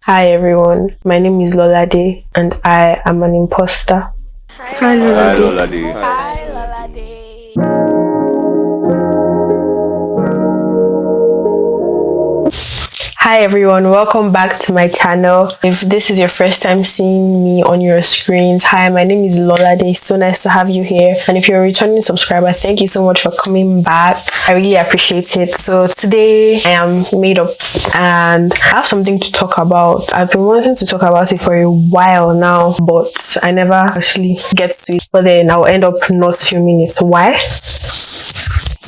Hi everyone, my name is Lolade and I am an imposter. Hi Lolade. Hi Lolade. Hi everyone, welcome back to my channel. If this is your first time seeing me on your screens, hi, my name is Lolade. So nice to have you here. And if you're a returning subscriber, thank you so much for coming back. I really appreciate it. So today I am made up and I have something to talk about. I've been wanting to talk about it for a while now, but I never actually get to it. But then I'll end up not filming it. Why?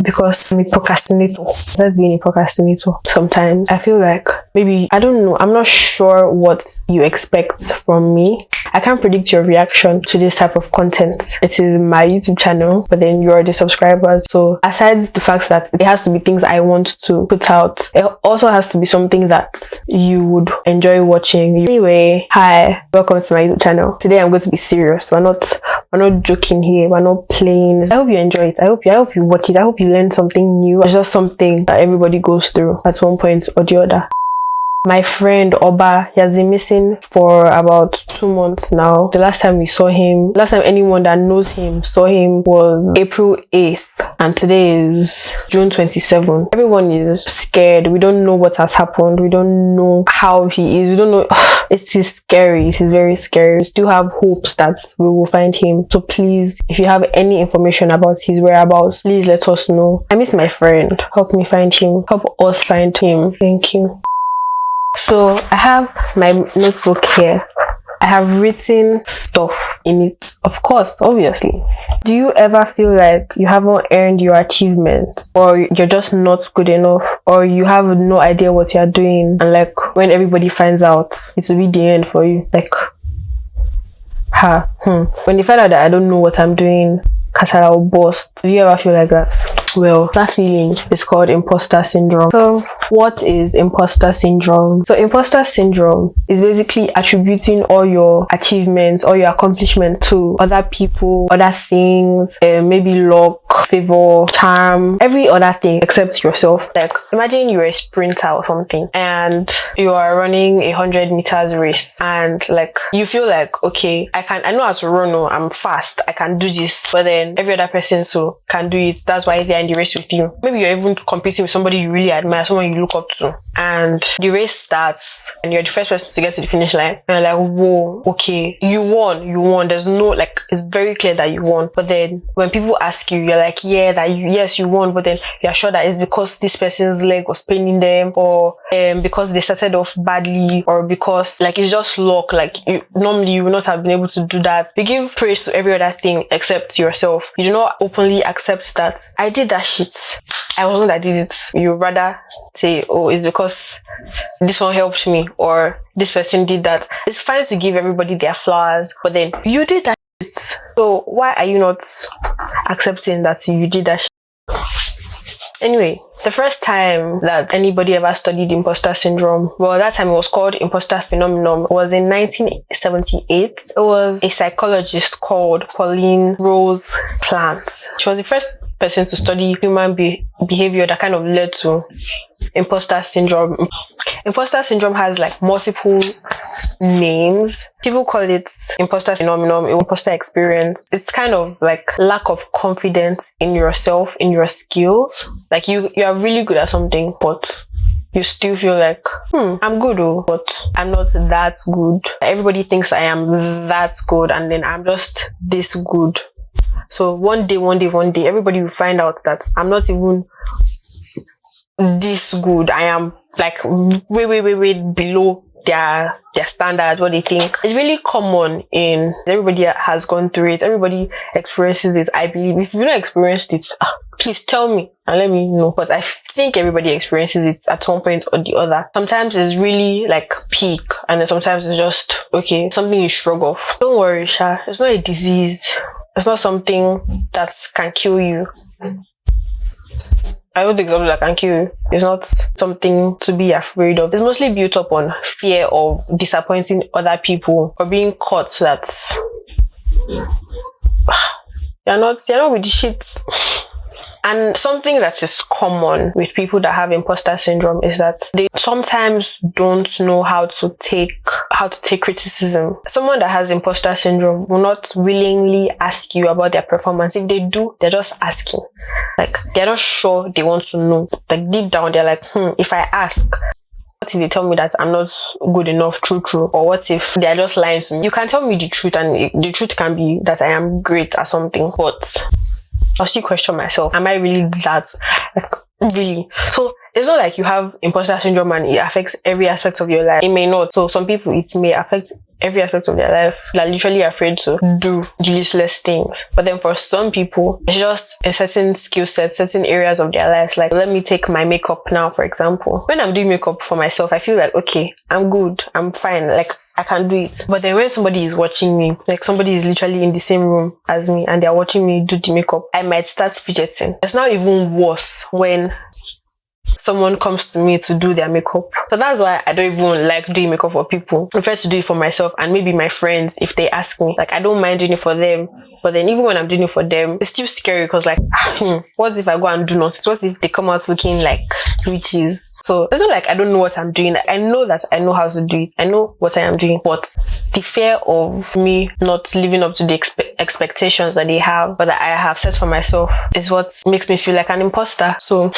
Because I'm a procrastinator. Let's be a procrastinator. Sometimes I feel like maybe, I don't know, I'm not sure what you expect from me. I can't predict your reaction to this type of content. It is my YouTube channel, but then you're the subscribers. So aside the fact that it has to be things I want to put out, it also has to be something that you would enjoy watching. Anyway, hi, welcome to my YouTube channel. Today I'm going to be serious. We're not joking here. We're not playing. I hope you enjoy it. I hope you watch it. I hope you learn something new. It's just something that everybody goes through at one point or the other. My friend Oba, he has been missing for about 2 months now. The last time anyone that knows him saw him was April 8th. And today is June 27th. Everyone is scared. We don't know what has happened. We don't know how he is. We don't know. It is scary. It is very scary. We still have hopes that we will find him. So please, if you have any information about his whereabouts, please let us know. I miss my friend. Help me find him. Help us find him. Thank you. So I have my notebook here. I have written stuff in it. Of course, obviously. Do you ever feel like you haven't earned your achievements, or you're just not good enough, or you have no idea what you're doing, and like when everybody finds out, it will be the end for you? Like, when they find out that I don't know what I'm doing, Katara will burst. Do you ever feel like that? Well, that feeling is called imposter syndrome. So what is imposter syndrome? So imposter syndrome is basically attributing all your achievements, all your accomplishments to other people, other things, maybe luck, favor, charm, every other thing except yourself. Like, imagine you're a sprinter or something and you are running 100 meters race, and like you feel like, okay, I know how to run, I'm fast, I can do this, but then every other person so can do it. That's why they're in the race with you. Maybe you're even competing with somebody you really admire, someone you look up to, and the race starts and you're the first person to get to the finish line, and you're like, whoa, okay, you won. There's no, like, it's very clear that you won. But then when people ask you, you're like, yes, you won, but then you're sure that it's because this person's leg was paining them, or because they started off badly, or because like it's just luck, like normally you would not have been able to do that. You give praise to every other thing except yourself. You do not openly accept that I did that shit, I wasn't that did it. You rather say, oh, it's because this one helped me, or this person did that. It's fine to give everybody their flowers, but then you did that shit. So why are you not accepting that you did that shit? Anyway, the first time that anybody ever studied imposter syndrome, well, that time it was called imposter phenomenon, was in 1978. It was a psychologist called Pauline Rose Clant. She was the first person to study human behavior that kind of led to imposter syndrome. Imposter syndrome has like multiple names. People call it imposter phenomenon, imposter experience. It's kind of like lack of confidence in yourself, in your skills. Like you are really good at something, but you still feel like, I'm good, but I'm not that good. Everybody thinks I am that good, and then I'm just this good. So one day, everybody will find out that I'm not even this good. I am like way below their standard, what they think. It's really common everybody has gone through it. Everybody experiences it, I believe. If you've not experienced it, please tell me and let me know. But I think everybody experiences it at some point or the other. Sometimes it's really like peak, and then sometimes it's just, okay, something you shrug off. Don't worry, Sha. It's not a disease. It's not something that can kill you. I don't think something that can kill you. It's not something to be afraid of. It's mostly built up on fear of disappointing other people, or being caught that you're not with the shit. And something that is common with people that have imposter syndrome is that they sometimes don't know how to take criticism. Someone that has imposter syndrome will not willingly ask you about their performance. If they do, they're just asking. Like, they're not sure they want to know. Like, deep down, they're like, if I ask, what if they tell me that I'm not good enough, true? Or what if they're just lying to me? You can tell me the truth, and the truth can be that I am great at something, but I'll still question myself. Am I really that? Like, really? So it's not like you have imposter syndrome and it affects every aspect of your life. It may not. So some people, it may affect every aspect of their life. They're literally afraid to do useless things. But then for some people, it's just a certain skill set, certain areas of their lives. Like, let me take my makeup now, for example. When I'm doing makeup for myself, I feel like, okay, I'm good, I'm fine. Like, I can do it. But then when somebody is watching me, like somebody is literally in the same room as me and they're watching me do the makeup, I might start fidgeting. It's now even worse when someone comes to me to do their makeup. So that's why I don't even like doing makeup for people. I prefer to do it for myself and maybe my friends if they ask me. Like, I don't mind doing it for them. But then even when I'm doing it for them, it's still scary because like, what if I go and do nonsense? What if they come out looking like witches? So it's not like I don't know what I'm doing. I know that I know how to do it. I know what I am doing. But the fear of me not living up to the expectations that they have, but that I have set for myself, is what makes me feel like an imposter. So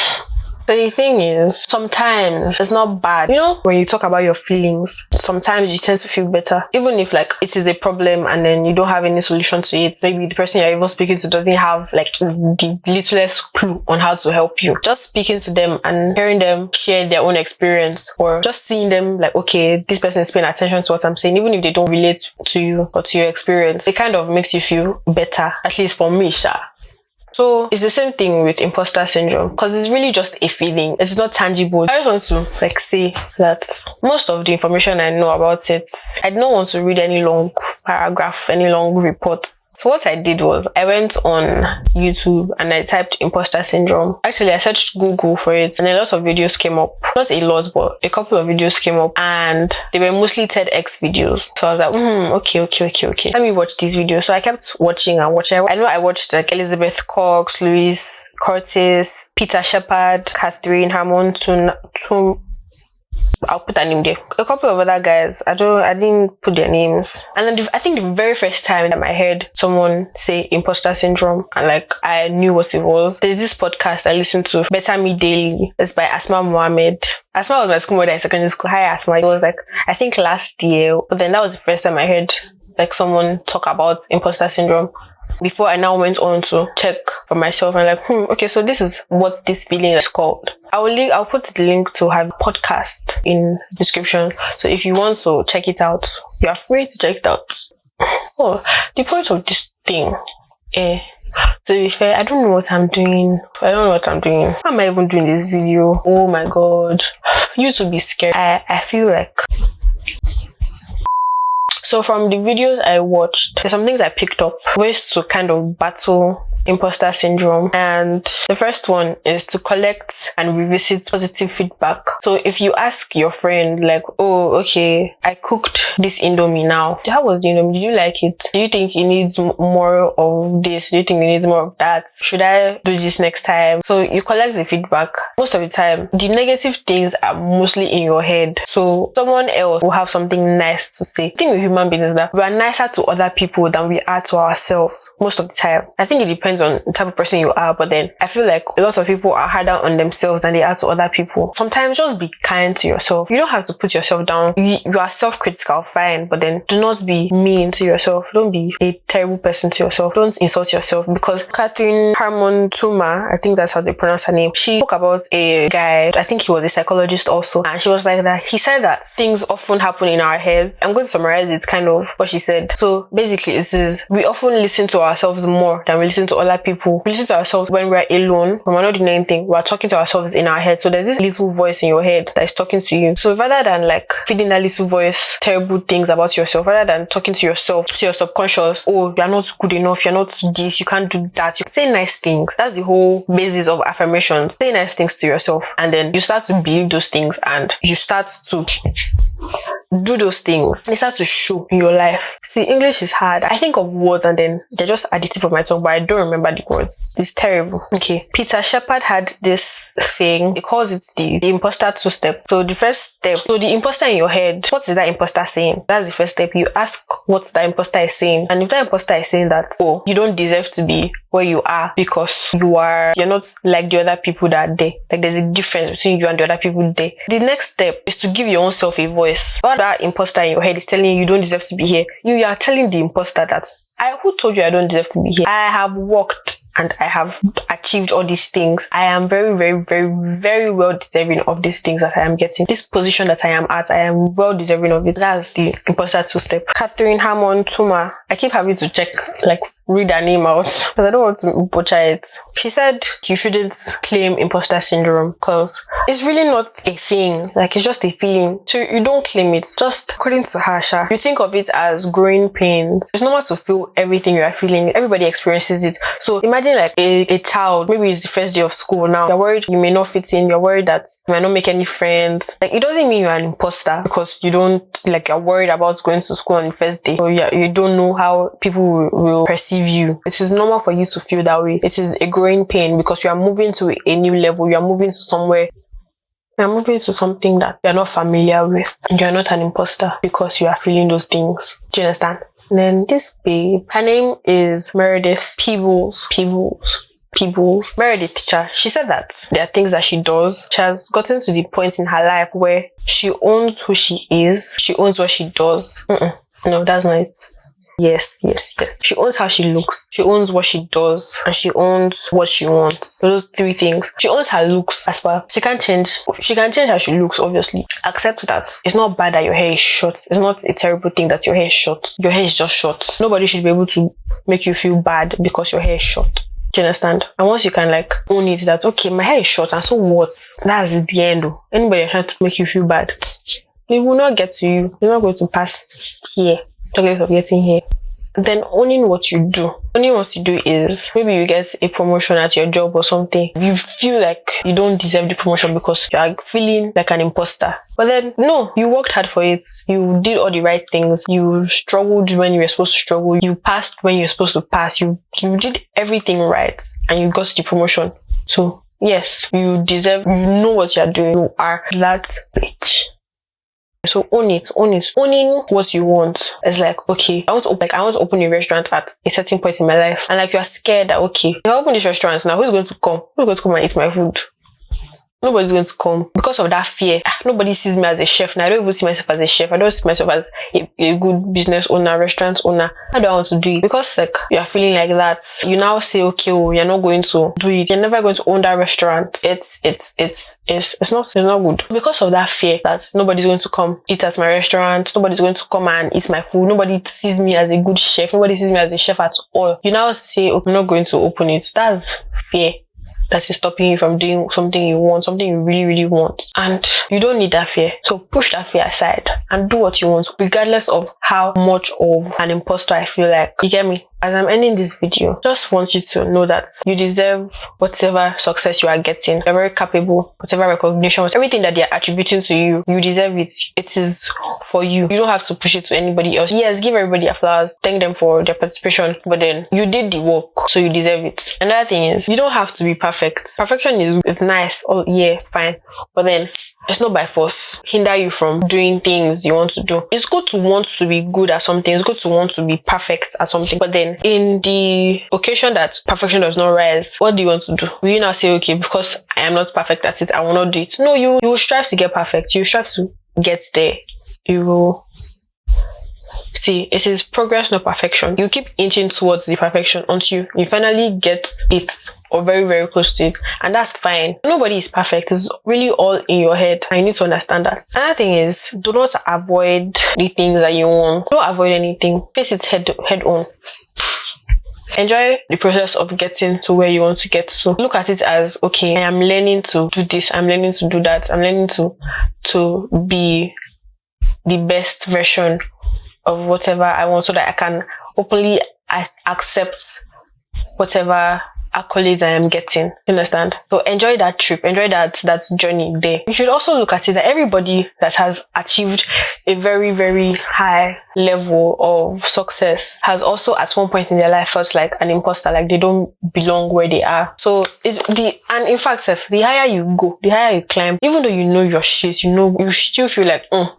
the thing is, sometimes it's not bad. You know, when you talk about your feelings, sometimes you tend to feel better. Even if like it is a problem and then you don't have any solution to it. Maybe the person you're even speaking to doesn't have like the littlest clue on how to help you. Just speaking to them and hearing them share their own experience, or just seeing them like, okay, this person is paying attention to what I'm saying, even if they don't relate to you or to your experience, it kind of makes you feel better. At least for me, Sha. So it's the same thing with imposter syndrome, because it's really just a feeling. It's not tangible. I just want to like say that most of the information I know about it, I don't want to read any long paragraph, any long reports. So what I did was I went on YouTube and I typed imposter syndrome. Actually, I searched Google for it and a lot of videos came up. Not a lot, but a couple of videos came up and they were mostly TEDx videos. So I was like, okay. Let me watch these videos. So I kept watching and watching. I know I watched like Elizabeth Cox, Louise Curtis, Peter Shepard, Catherine Harmon, I'll put that name there. A couple of other guys. I didn't put their names. And then I think the very first time that I heard someone say imposter syndrome and like I knew what it was, there's this podcast I listened to, Better Me Daily. It's by Asma Mohammed. Asma was my schoolmate in secondary school. Hi Asma. It was like, I think last year. But then that was the first time I heard like someone talk about imposter syndrome. Before I now went on to check for myself and like, okay, so this is what this feeling is called. I'll put the link to her podcast in the description. So if you want to check it out, you are free to check it out. Oh, the point of this thing, to be fair, I don't know what I'm doing. Why am I even doing this video? Oh my god. You to be scared. I feel like. So from the videos I watched, there's some things I picked up, ways to kind of battle imposter syndrome. And the first one is to collect and revisit positive feedback. So if you ask your friend like, oh, okay, I cooked this Indomie now. How was the Indomie? Did you like it? Do you think it needs more of this? Do you think it needs more of that? Should I do this next time? So you collect the feedback. Most of the time, the negative things are mostly in your head. So someone else will have something nice to say. The thing with human beings is that we are nicer to other people than we are to ourselves most of the time. I think it depends on the type of person you are, but then I feel like a lot of people are harder on themselves than they are to other people. Sometimes just be kind to yourself. You don't have to put yourself down. You are self-critical, fine, but then do not be mean to yourself. Don't be a terrible person to yourself. Don't insult yourself, because Catherine Harmon Tuma, I think that's how they pronounce her name, she spoke about a guy, I think he was a psychologist also, and she was like that. He said that things often happen in our heads. I'm going to summarize it kind of what she said. So basically it is, we often listen to ourselves more than we listen to other people. We listen to ourselves when we're alone, when we're not doing anything. We're talking to ourselves in our head. So there's this little voice in your head that is talking to you. So rather than like feeding that little voice terrible things about yourself, rather than talking to yourself, to your subconscious, oh, you're not good enough, you're not this, you can't do that, you say nice things. That's the whole basis of affirmations. Say nice things to yourself, and then you start to believe those things and you start to do those things, they start to show in your life. See, English is hard. I think of words and then they're just at the tip of my tongue, but I don't remember the words. It's terrible. Okay. Peter Shepard had this thing. He calls it the imposter 2-step. So the first step, so the imposter in your head, what is that imposter saying? That's the first step. You ask what the imposter is saying. And if that imposter is saying that, oh, you don't deserve to be where you are because you're not like the other people that are there. Like there's a difference between you and the other people there. The next step is to give your own self a voice. What that imposter in your head is telling you don't deserve to be here. You are telling the imposter that who told you I don't deserve to be here? I have worked and I have achieved all these things. I am very, very, very, very well deserving of these things that I am getting. This position that I am at, I am well deserving of it. That's the imposter 2-step. Catherine Hammond Tuma. I keep having to check, read her name out because I don't want to butcher it. She said you shouldn't claim imposter syndrome because it's really not a thing. It's just a feeling. So you don't claim it. Just according to her, you think of it as growing pains. It's normal to feel everything you are feeling. Everybody experiences it. So imagine a child, maybe it's the first day of school now. You're worried you may not fit in. You're worried that you might not make any friends. It doesn't mean you're an imposter because you don't, you're worried about going to school on the first day. So you don't know how people will perceive you. It is normal for you to feel that way. It is a growing pain because you are moving to a new level. You are moving to somewhere. You are moving to something that you are not familiar with. You are not an imposter because you are feeling those things. Do you understand? And then this babe, her name is Meredith Peebles. Meredith teacher. She said that there are things that she does. She has gotten to the point in her life where she owns who she is. She owns what she does. No, that's not it. Yes. She owns how she looks. She owns what she does. And she owns what she wants. So those 3 things. She owns her looks as well. She can change how she looks, obviously. Accept that it's not bad that your hair is short. It's not a terrible thing that your hair is short. Your hair is just short. Nobody should be able to make you feel bad because your hair is short. Do you understand? And once you can own it that, okay, my hair is short and so what? That's the end. Anybody trying to make you feel bad, it will not get to you. You're not going to pass here. Talking of getting here. Then owning what you do. Owning what you do is maybe you get a promotion at your job or something. You feel like you don't deserve the promotion because you are feeling like an imposter. But then no, you worked hard for it. You did all the right things. You struggled when you were supposed to struggle. You passed when you were supposed to pass. You did everything right and you got the promotion. So yes, you deserve, you know what you are doing. You are that bitch. So own it. Owning what you want is okay, I want to open a restaurant at a certain point in my life. And you are scared that, okay, if I open this restaurant now, who's going to come? Who's going to come and eat my food? Nobody's going to come because of that fear. Nobody sees me as a chef now. I don't even see myself as a chef. I don't see myself as a good business owner, restaurant owner. How do I want to do it? Because you are feeling like that. You now say, okay, you're not going to do it. You're never going to own that restaurant. It's not good. Because of that fear that nobody's going to come eat at my restaurant. Nobody's going to come and eat my food. Nobody sees me as a good chef. Nobody sees me as a chef at all. You now say, okay, I'm not going to open it. That's fear. That is stopping you from doing something you want, something you really, really want. And you don't need that fear. So push that fear aside and do what you want, regardless of how much of an imposter I feel like. You get me? As I'm ending this video, just want you to know that you deserve whatever success you are getting. You're very capable, whatever recognition, everything that they're attributing to you, you deserve it. It is for you. You don't have to push it to anybody else. Yes, give everybody their flowers, thank them for their participation, but then you did the work, so you deserve it. Another thing is, you don't have to be perfect. Perfection is nice, yeah, fine, but then it's not by force. Hinder you from doing things you want to do. It's good to want to be good at something. It's good to want to be perfect at something. But then in the occasion that perfection does not rise, what do you want to do? Will you now say, okay, because I am not perfect at it, I will not do it? No, you will strive to get perfect. You strive to get there. You will see, it is progress, not perfection. You keep inching towards the perfection until you finally get it or very, very close to it. And that's fine. Nobody is perfect. It's really all in your head. I need to understand that. Another thing is, do not avoid the things that you want. Don't avoid anything. Face it head on. Enjoy the process of getting to where you want to get to. Look at it as, okay, I am learning to do this. I'm learning to do that. I'm learning to be the best version of whatever I want so that I can openly accept whatever accolades I am getting. You understand? So enjoy that trip, enjoy that journey there. You should also look at it that everybody that has achieved a very, very high level of success has also at one point in their life felt like an imposter, like they don't belong where they are. So and in fact, the higher you go, the higher you climb, even though you know your shit, you still feel like, am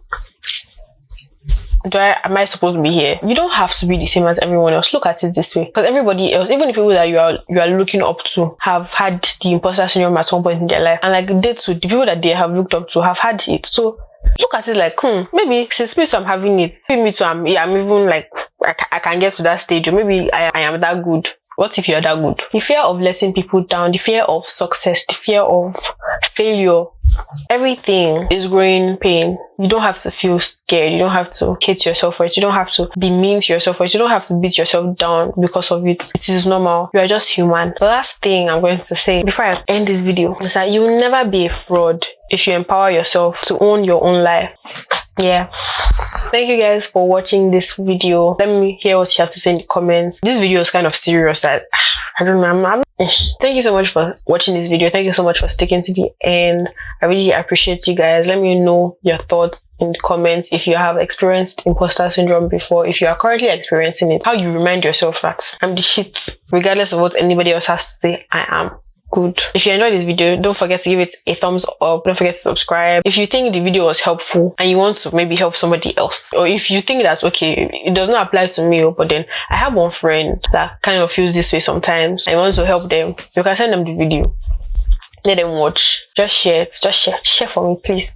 I supposed to be here? You don't have to be the same as everyone else. Look at it this way, because everybody else, even the people that you are looking up to, have had the imposter syndrome at some point in their life, and like they too, the people that they have looked up to have had it. So look at it like, maybe since me too I'm having it, maybe me too I'm even like I can get to that stage, or maybe I am that good. What if you're that good? The fear of letting people down, the fear of success, the fear of failure, everything is growing pain. You don't have to feel scared. You don't have to hate yourself for it. You don't have to be mean to yourself for it. You don't have to beat yourself down because of it. It is normal. You are just human. The last thing I'm going to say before I end this video is that you will never be a fraud if you empower yourself to own your own life. Yeah. Thank you guys for watching this video. Let me hear what you have to say in the comments. This video is kind of serious. That I don't know. Thank you so much for watching this video. Thank you so much for sticking to the end. I really appreciate you guys. Let me know your thoughts in the comments. If you have experienced imposter syndrome before, if you are currently experiencing it, how you remind yourself that I'm the shit, regardless of what anybody else has to say. I am good. If you enjoyed this video, don't forget to give it a thumbs up. Don't forget to subscribe. If you think the video was helpful and you want to maybe help somebody else, or if you think that's okay, it does not apply to me, but then I have one friend that kind of feels this way sometimes, I want to help them, you can send them the video, let them watch. Just share it. Just share for me, please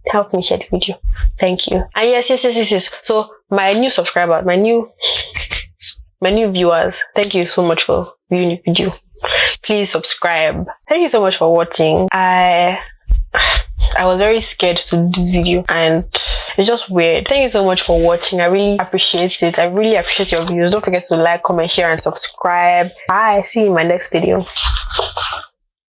help me share the video. Thank you. And yes, so my new subscriber, my new viewers, thank you so much for viewing the video. Please subscribe. Thank you so much for watching. I was very scared to do this video and it's just weird. Thank you so much for watching. I really appreciate it. I really appreciate your views. Don't forget to like, comment, share, and subscribe. Bye. See you in my next video.